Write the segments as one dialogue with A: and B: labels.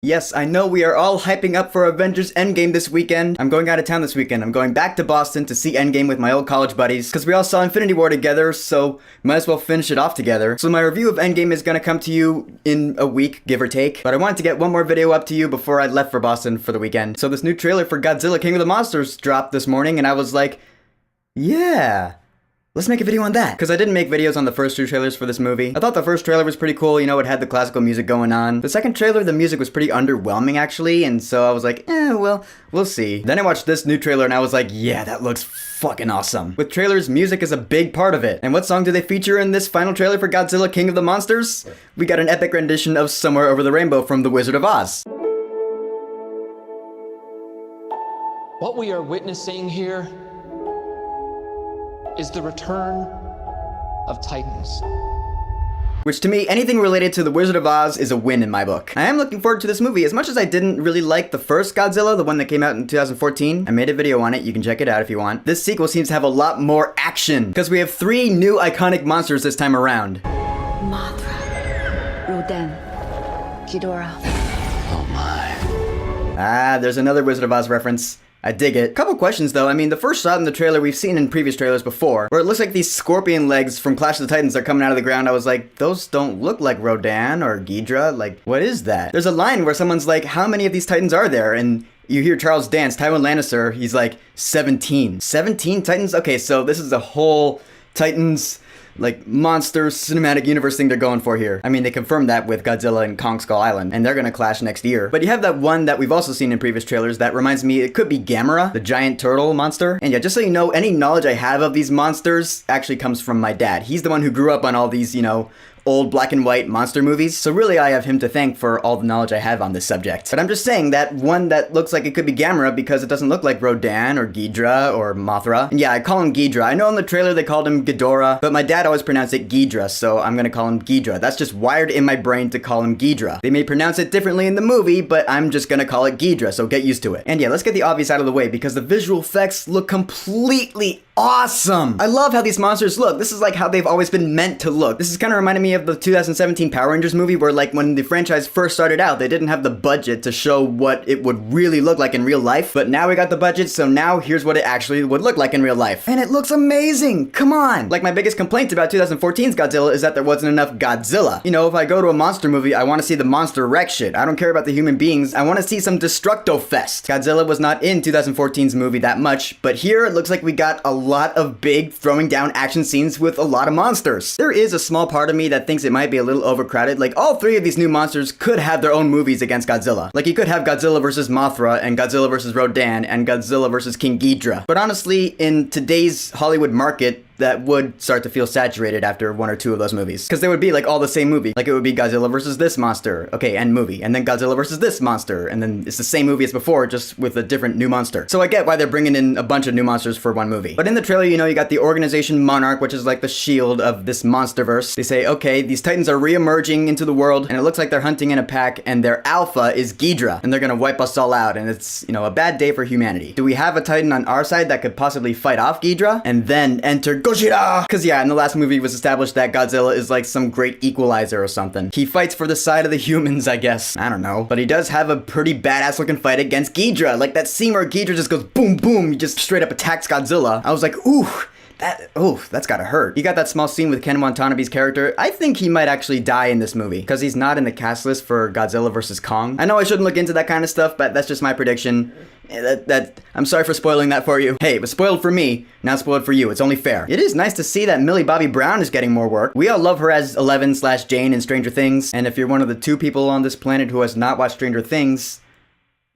A: Yes, I know we are all hyping up for Avengers Endgame this weekend. I'm going out of town this weekend. I'm going back to Boston to see Endgame with my old college buddies, because we all saw Infinity War together, so might as well finish it off together. So my review of Endgame is going to come to you in a week, give or take. But I wanted to get one more video up to you before I left for Boston for the weekend. So this new trailer for Godzilla King of the Monsters dropped this morning, and I was like, yeah, let's make a video on that. Because I didn't make videos on the first two trailers for this movie. I thought the first trailer was pretty cool, you know, it had the classical music going on. The second trailer, the music was pretty underwhelming actually, and so I was like, well, we'll see. Then I watched this new trailer and I was like, yeah, that looks fucking awesome. With trailers, music is a big part of it. And what song do they feature in this final trailer for Godzilla King of the Monsters? We got an epic rendition of Somewhere Over the Rainbow from The Wizard of Oz.
B: What we are witnessing here is the return of Titans.
A: Which to me, anything related to The Wizard of Oz is a win in my book. I am looking forward to this movie. As much as I didn't really like the first Godzilla, the one that came out in 2014, I made a video on it, you can check it out if you want. This sequel seems to have a lot more action, because we have 3 new iconic monsters this time around.
C: Mothra, Rodan, Ghidorah.
B: Oh my.
A: Ah, there's another Wizard of Oz reference. I dig it. Couple questions though. I mean, the first shot in the trailer we've seen in previous trailers before, where it looks like these scorpion legs from Clash of the Titans are coming out of the ground. I was like, those don't look like Rodan or Ghidra. Like, what is that? There's a line where someone's like, how many of these Titans are there? And you hear Charles Dance, Tywin Lannister, he's like, 17. 17 Titans? Okay, so this is a whole Titans like monster cinematic universe thing they're going for here. I mean, they confirmed that with Godzilla and Kong Skull Island, and they're gonna clash next year. But you have that one that we've also seen in previous trailers that reminds me it could be Gamera, the giant turtle monster. And yeah, just so you know, any knowledge I have of these monsters actually comes from my dad. He's the one who grew up on all these, you know, old black and white monster movies. So really I have him to thank for all the knowledge I have on this subject. But I'm just saying that one that looks like it could be Gamera because it doesn't look like Rodan or Ghidra or Mothra. And yeah, I call him Ghidra. I know in the trailer they called him Ghidorah, but my dad always pronounced it Ghidra, so I'm gonna call him Ghidra. That's just wired in my brain to call him Ghidra. They may pronounce it differently in the movie, but I'm just gonna call it Ghidra, so get used to it. And yeah, let's get the obvious out of the way because the visual effects look completely awesome. I love how these monsters look. This is like how they've always been meant to look. This is kind of reminding me of the 2017 Power Rangers movie where like when the franchise first started out, they didn't have the budget to show what it would really look like in real life. But now we got the budget, so now here's what it actually would look like in real life. And it looks amazing. Come on. Like my biggest complaint about 2014's Godzilla is that there wasn't enough Godzilla. You know, if I go to a monster movie, I want to see the monster wreck shit. I don't care about the human beings. I want to see some Destructo Fest. Godzilla was not in 2014's movie that much, but here it looks like we got a lot of big throwing down action scenes with a lot of monsters. There is a small part of me that thinks it might be a little overcrowded. Like all 3 of these new monsters could have their own movies against Godzilla. Like you could have Godzilla versus Mothra and Godzilla versus Rodan and Godzilla versus King Ghidra. But honestly, in today's Hollywood market, that would start to feel saturated after 1 or 2 of those movies. Because they would be like all the same movie. Like it would be Godzilla versus this monster. Okay, end movie. And then Godzilla versus this monster. And then it's the same movie as before, just with a different new monster. So I get why they're bringing in a bunch of new monsters for one movie. But in the trailer, you know, you got the Organization Monarch, which is like the shield of this monsterverse. They say, okay, these titans are re-emerging into the world, and it looks like they're hunting in a pack, and their alpha is Ghidra, and they're gonna wipe us all out, and it's, you know, a bad day for humanity. Do we have a titan on our side that could possibly fight off Ghidra? And then enter Gojira! Because yeah, in the last movie it was established that Godzilla is like some great equalizer or something. He fights for the side of the humans, I guess. I don't know. But he does have a pretty badass looking fight against Ghidra. Like that scene where Ghidra just goes boom boom, he just straight up attacks Godzilla. I was like, ooh. That's gotta hurt. You got that small scene with Ken Watanabe's character. I think he might actually die in this movie because he's not in the cast list for Godzilla vs. Kong. I know I shouldn't look into that kind of stuff, but that's just my prediction. I'm sorry for spoiling that for you. Hey, it was spoiled for me, not spoiled for you. It's only fair. It is nice to see that Millie Bobby Brown is getting more work. We all love her as Eleven/Jane in Stranger Things, and if you're one of the 2 people on this planet who has not watched Stranger Things,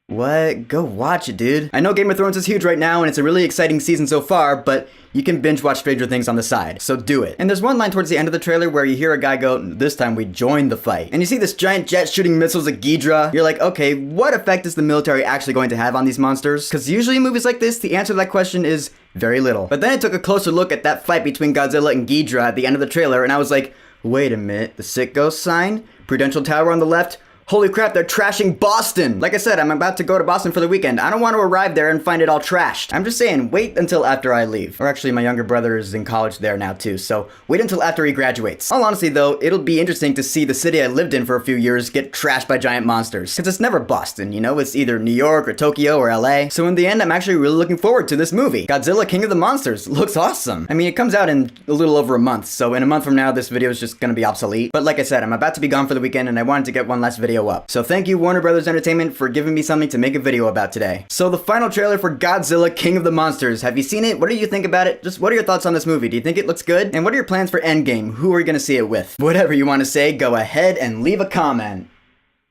A: what? Go watch it, dude. I know Game of Thrones is huge right now, and it's a really exciting season so far, but you can binge watch Stranger Things on the side, so do it. And there's one line towards the end of the trailer where you hear a guy go, this time we joined the fight. And you see this giant jet shooting missiles at Ghidra. You're like, okay, what effect is the military actually going to have on these monsters? Because usually in movies like this, the answer to that question is very little. But then I took a closer look at that fight between Godzilla and Ghidra at the end of the trailer, and I was like, wait a minute, the sick ghost sign? Prudential Tower on the left? Holy crap, they're trashing Boston! Like I said, I'm about to go to Boston for the weekend. I don't want to arrive there and find it all trashed. I'm just saying, wait until after I leave. Or actually, my younger brother is in college there now too, so wait until after he graduates. All honesty though, it'll be interesting to see the city I lived in for a few years get trashed by giant monsters. Cause it's never Boston, you know? It's either New York or Tokyo or LA. So in the end, I'm actually really looking forward to this movie. Godzilla King of the Monsters looks awesome. I mean, it comes out in a little over a month, so in a month from now, this video is just gonna be obsolete. But like I said, I'm about to be gone for the weekend and I wanted to get one last video up. So thank you Warner Brothers Entertainment for giving me something to make a video about today. So the final trailer for Godzilla King of the Monsters. Have you seen it? What do you think about it? Just what are your thoughts on this movie? Do you think it looks good? And what are your plans for Endgame? Who are you gonna see it with? Whatever you want to say, go ahead and leave a comment.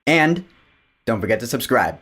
A: And don't forget to subscribe.